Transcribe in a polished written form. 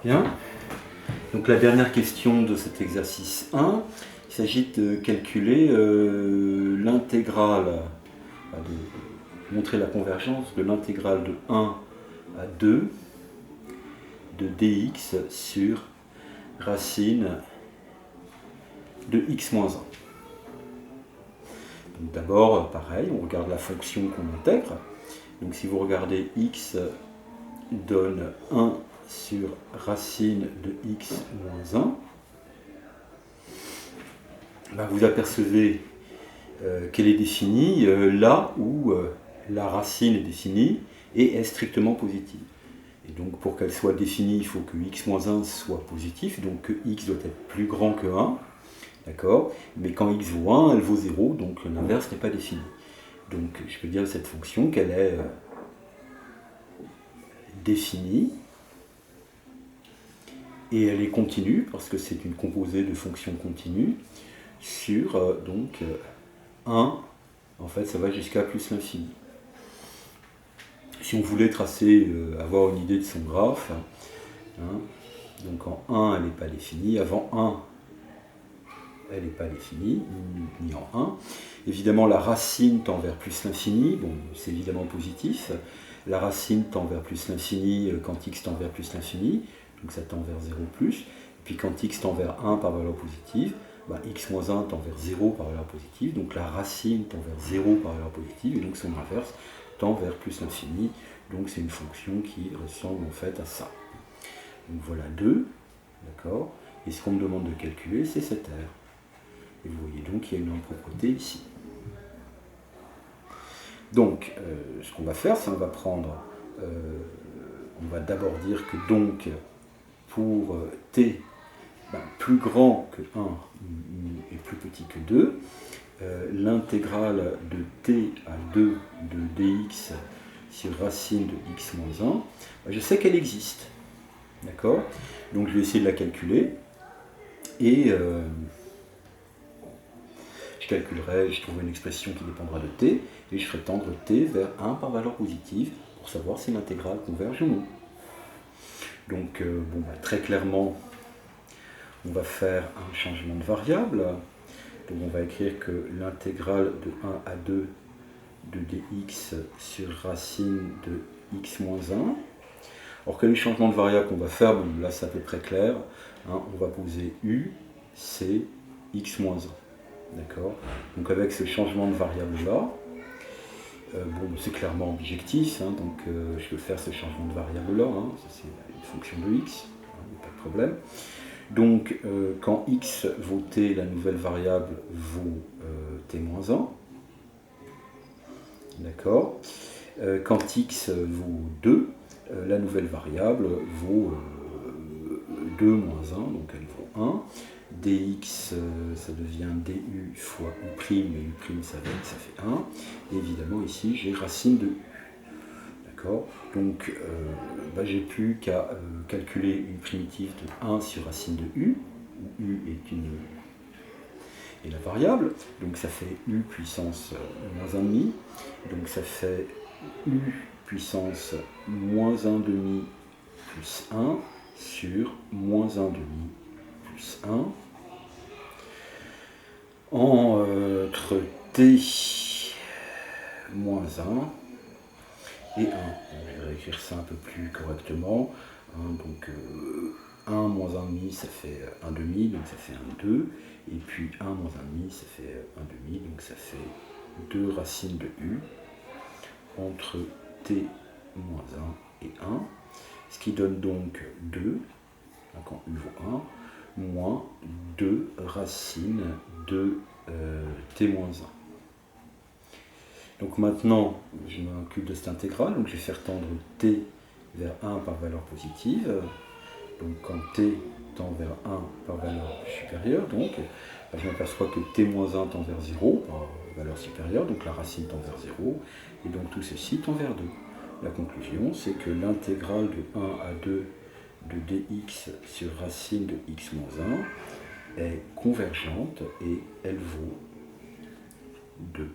Bien. Donc la dernière question de cet exercice 1, il s'agit de calculer l'intégrale, de montrer la convergence de l'intégrale de 1 à 2 de dx sur racine de x moins 1. Donc d'abord, pareil, on regarde la fonction qu'on intègre. Donc si vous regardez x donne 1 sur racine de x moins 1, ben vous apercevez qu'elle est définie là où la racine est définie et est strictement positive. Et donc pour qu'elle soit définie, il faut que x moins 1 soit positif, donc que x doit être plus grand que 1, d'accord? Mais quand x vaut 1, elle vaut 0, donc l'inverse n'est pas défini. Donc je peux dire de cette fonction qu'elle est définie, et elle est continue, parce que c'est une composée de fonctions continues, sur donc 1, en fait ça va jusqu'à plus l'infini. Si on voulait tracer, avoir une idée de son graphe, hein, donc en 1 elle n'est pas définie, avant 1 elle n'est pas définie, ni en 1. Évidemment la racine tend vers plus l'infini, bon c'est évidemment positif, la racine tend vers plus l'infini quand x tend vers plus l'infini, donc ça tend vers 0 plus, et puis quand x tend vers 1 par valeur positive, bah, x moins 1 tend vers 0 par valeur positive, donc la racine tend vers 0 par valeur positive, et donc son inverse tend vers plus l'infini, donc c'est une fonction qui ressemble en fait à ça. Donc voilà 2, d'accord, et ce qu'on me demande de calculer, c'est cette R. Et vous voyez donc qu'il y a une impropreté ici. Donc, ce qu'on va faire, c'est qu'on va prendre, on va d'abord dire que donc, pour t plus grand que 1 et plus petit que 2, l'intégrale de t à 2 de dx sur racine de x moins 1, je sais qu'elle existe. D'accord? Donc je vais essayer de la calculer, et je trouverai une expression qui dépendra de t, et je ferai tendre t vers 1 par valeur positive pour savoir si l'intégrale converge ou non. Donc très clairement, on va faire un changement de variable. Donc on va écrire que l'intégrale de 1 à 2 de dx sur racine de x moins 1. Alors quel est le changement de variable qu'on va faire? Bon, là c'est à peu près clair. Hein, on va poser u, c'est x moins 1. D'accord? Donc avec ce changement de variable là, c'est clairement bijectif, hein, donc je peux faire ce changement de variable là, hein, c'est une fonction de x, hein, pas de problème. Donc quand x vaut t, la nouvelle variable vaut t moins 1. D'accord? Quand x vaut 2, la nouvelle variable vaut 2 moins 1, donc elle vaut 1. dx, ça devient du fois u', et u' ça fait 1. Et évidemment ici j'ai racine de u. D'accord? Donc j'ai plus qu'à calculer une primitive de 1 sur racine de u, où u est la variable, donc ça fait u puissance moins 1,5, donc ça fait u puissance moins 1,5 plus 1 sur moins 1,5 plus 1 entre t moins 1 et 1. Je vais réécrire ça un peu plus correctement. Donc 1 moins 1,5 ça fait 1,5, donc ça fait 1,2. Et puis 1 moins 1,5 ça fait 1,5, donc ça fait 2 racines de u entre t moins 1 et 1. Ce qui donne donc 2, quand u vaut 1, moins 2 racines de t moins 1. Donc maintenant, je m'occupe de cette intégrale, donc je vais faire tendre t vers 1 par valeur positive. Donc quand t tend vers 1 par valeur supérieure, donc je m'aperçois que t moins 1 tend vers 0 par valeur supérieure, donc la racine tend vers 0, et donc tout ceci tend vers 2. La conclusion, c'est que l'intégrale de 1 à 2 de dx sur racine de x moins 1 est convergente et elle vaut 2.